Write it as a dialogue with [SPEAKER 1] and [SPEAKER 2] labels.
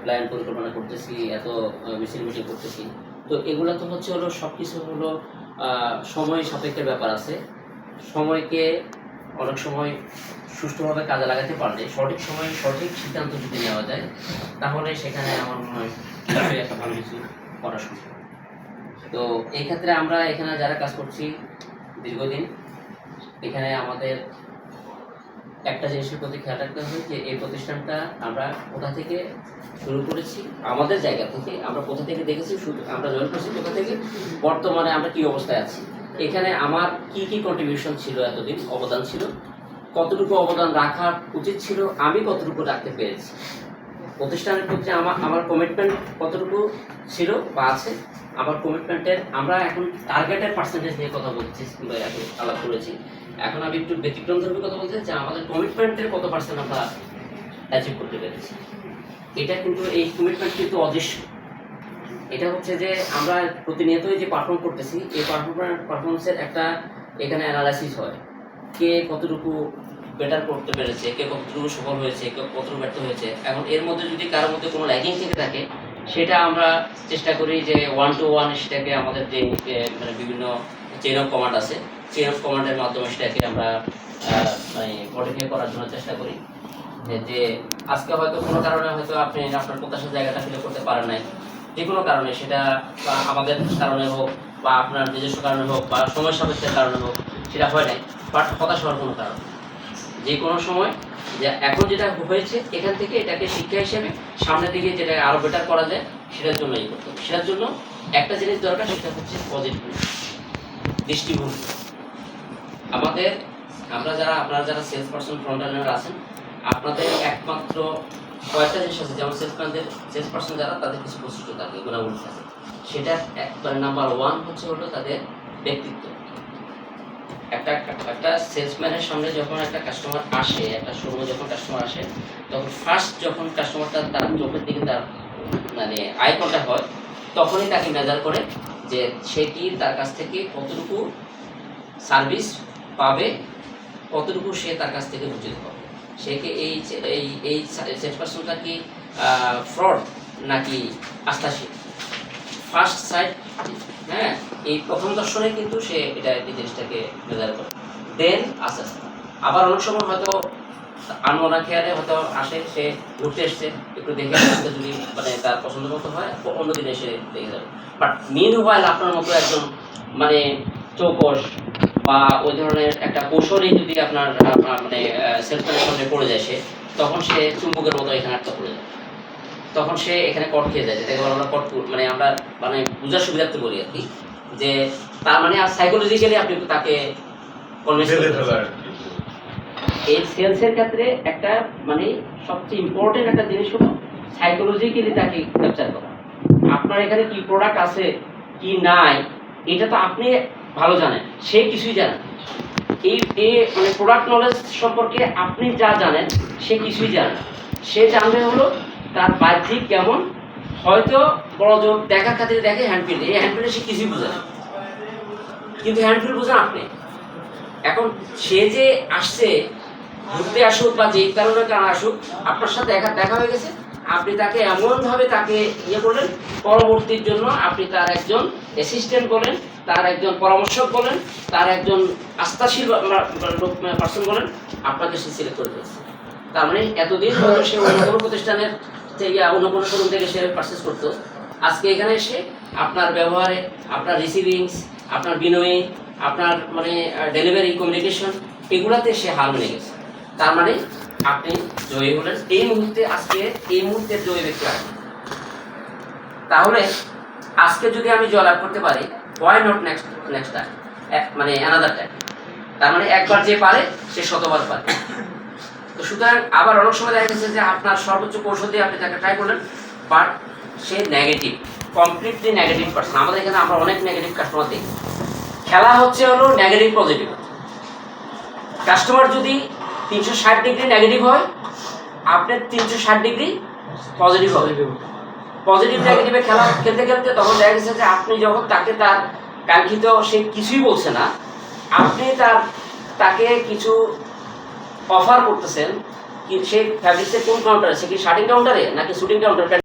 [SPEAKER 1] Plan পরিকল্পনা করতেছি, এত মিছিল মিটিং করতেছি। তো এগুলা তো হলো সব কিছু সময় সাপেক্ষের ব্যাপার আছে। সময়কে অনেক সময় সুষ্ঠুভাবে কাজে লাগাতে পারলে, সঠিক সময়ে সঠিক সিদ্ধান্ত যদি নেওয়া যায়, তাহলে সেখানে আমার মনে হয় একটা ভালো কিছু করা সম্ভব। তো এই ক্ষেত্রে আমরা এখানে যারা কাজ করছি দীর্ঘদিন, এখানে আমাদের একটা জিনিসের প্রতি খেয়াল রাখতে হবে যে এই প্রতিষ্ঠানটা আমরা কোথা থেকে শুরু করেছি, আমাদের জায়গা থেকে আমরা কোথা থেকে দেখেছি, আমরা জয়েন করছি কোথা থেকে, বর্তমানে আমরা কি অবস্থায় আছি, এখানে আমার কি কি কন্ট্রিবিউশন ছিল, এতদিন অবদান ছিল, কতটুকু অবদান রাখা উচিত ছিল, আমি কতটুকু রাখতে পেরেছি, প্রতিষ্ঠানের প্রতি আমার কমিটমেন্ট কতটুকু ছিল বা আছে, আমার কমিটমেন্টের আমরা এখন টার্গেটের পার্সেন্টেজ নিয়ে কথা বলছি কিংবা আলাপ করেছি। এখন আমি একটু ব্যতিক্রমধর্মী কথা বলতে যে আমাদের কমিটমেন্টের কত পার্সেন্ট আমরা অ্যাচিভ করতে পেরেছি। এটা কিন্তু এই কমিটমেন্ট কিন্তু অদৃশ্য। এটা হচ্ছে যে আমরা প্রতিনিয়তই যে পারফর্ম করতেছি, এই পারফরমেন্সের একটা এখানে অ্যানালাইসিস হয়, কে কতটুকু বেটার করতে পেরেছে, কে কতটুকু সফল হয়েছে, কে কতটুকু ব্যর্থ হয়েছে। এখন এর মধ্যে যদি কারোর মধ্যে কোনো ল্যাকিং থেকে থাকে, সেটা আমরা চেষ্টা করি যে 1 to 1 সেটাকে আমাদের যে মানে বিভিন্ন চেইন অফ কমান্ড আছে, চেইন অফ কমান্ডের মাধ্যমে সেটাকে আমরা মানে মডিফাই করার জন্য চেষ্টা করি। যে আজকে হয়তো কোনো কারণে হয়তো আপনি আপনার প্রত্যাশার জায়গাটা ফিল করতে পারেন নাই, যে কোনো কারণে, সেটা আমাদের কারণে হোক বা আপনার নিজস্ব কারণে হোক বা সময় সাপেক্ষের কারণে হোক, সেটা হয় নাই, বাট হতাশ হওয়ার কোনো কারণ, যে কোনো সময় যে এখন যেটা হয়েছে এখান থেকে এটাকে শিক্ষা হিসেবে সামনের দিকে যেটা আরও বেটার করা যায় সেটার জন্য এই করতে হবে। সেটার জন্য একটা জিনিস দরকার, সেটা হচ্ছে পজিটিভ দৃষ্টিভঙ্গি। আমাদের আপনারা যারা সেলস পার্সন ফ্রন্টলাইনার আছেন, আপনাদের একমাত্র কয়েকটা জিনিস আছে, যেমন সেলস পার্সন যারা, তাদের কিছু বৈশিষ্ট্য থাকে, গুণাবলী থাকে। সেটা একবারে নাম্বার 1 হচ্ছে তাদের ব্যক্তিত্ব। একটা সেলসম্যানের সামনে যখন একটা কাস্টমার আসে, একটা শোরুমে যখন কাস্টমার আসে, তখন ফার্স্ট যখন কাস্টমারটা তার চোখের দিকে তার মানে আই কন্টাক্ট হয়, তখনই তাকে মেজার করে যে সে কি তার কাছ থেকে কতটুকু সার্ভিস পাবে, কতটুকু সে তার কাছ থেকে উচিত পাবে, সে কি এই সেলস পার্সনটা কি ফ্রড নাকি আস্থাশীল। ফার্স্ট সাইড, হ্যাঁ, এই প্রথম দর্শনে কিন্তু সে এই জিনিসটাকে মেজার করে। দেন আস্তে আস্তে আবার অনেক সময় হয়তো আনমনা খেয়ালে হয়তো আসে, সে ঘুরতে এসছে, একটু দেখে আসতে, যদি মানে তার পছন্দ মতো হয় অন্য দিনে এসে দেখে যাবে। বাট মিন ওয়াইল আপনার মতো একজন মানে চৌকস বা ওই ধরনের একটা কৌশলই যদি আপনার মানে সেলসম্যানের সামনে পড়ে যায়, সে তখন সে চুম্বকের মতো এখানে আটকা পড়ে যায়, তখন সে এখানে কট খেয়ে যায়, যেটাকে আমরা কট মানে আমরা মানে বোঝার সুবিধার্থে বলি আর কি, যে তার মানে আর সাইকোলজিক্যালি আপনি তাকে কনভিন্স করতে পারেন। এই সেলসের ক্ষেত্রে একটা মানে সবচেয়ে ইম্পর্টেন্ট একটা জিনিস হলো সাইকোলজিক্যালি তাকে ক্যাপচার করা। আপনার এখানে কি প্রোডাক্ট আছে কি নাই, এটা তো আপনি ভালো জানেন, সে কিছুই জানেন। এই মানে প্রোডাক্ট নলেজ সম্পর্কে আপনি যা জানেন সে কিছুই জানে। সে জানবে তার বাহ্যিক কেমন, হয়তো বড় জোর দেখার খাতিরে দেখে হ্যান্ডফিল, এই হ্যান্ডফিলে সে কিছুই বোঝে না, কিন্তু হ্যান্ডফিল বোঝেন আপনি। এখন সে যে আসছে, ঘুরতে আসুক বা যেই কারণে আসুক, আপনার সাথে দেখা হয়ে গেছে, আপনি তাকে এমনভাবে তাকে করলেন, পরবর্তীর জন্য আপনি তার একজন অ্যাসিস্ট্যান্ট বলেন, তার একজন পরামর্শক বলেন, তার একজন আস্থাশীল পার্সন বলেন, আপনাকে সে সিলেক্ট করে দিয়েছে। তার মানে এতদিন সে অন্য কোনো প্রতিষ্ঠানের থেকে অন্য কোনো শোরুম থেকে সে পারচেস করতো, আজকে এখানে এসে আপনার ব্যবহারে, আপনার রিসিভিংস, আপনার বিনয়ী, আপনার মানে ডেলিভারি কমিউনিকেশন, এগুলাতে সে হার মেনে গেছে। তার মানে আপনি জয়ী হলেন এই মুহূর্তে, আজকে এই মুহূর্তের জয়ী ব্যক্তি আপনি। তাহলে আজকে যদি আমি জয়লাভ করতে পারি, ওয়াই নট নেক্সট টাইম, মানে অ্যানাদার টাইম। তার মানে একবার যে পারে সে শতবার পারে। তো সুতরাং আবার অনেক সময় দেখা গেছে যে আপনার সর্বোচ্চ কৌশল দিয়ে আপনি তাকে ট্রাই করলেন, but say negative, completely negative person. আমাদের এখানে আমরা অনেক নেগেটিভ কাস্টমার দেখি। খেলা হচ্ছে নেগেটিভ পজিটিভ। কাস্টমার যদি 360 ডিগ্রি নেগেটিভ হয়, আপনার 360 ডিগ্রি পজিটিভ হবে। পজিটিভ নেগেটিভে খেলা খেলতে খেলতে তখন দেখা গেছে যে আপনি যখন তাকে তার কাঙ্ক্ষিত, সে কিছুই বলছে না, আপনি তাকে কিছু অফার করতেছেন, সে ফ্যাব্রিক্সের কোন কাউন্টারে, সে কি শার্টিং কাউন্টারে নাকি শুটিং কাউন্টারে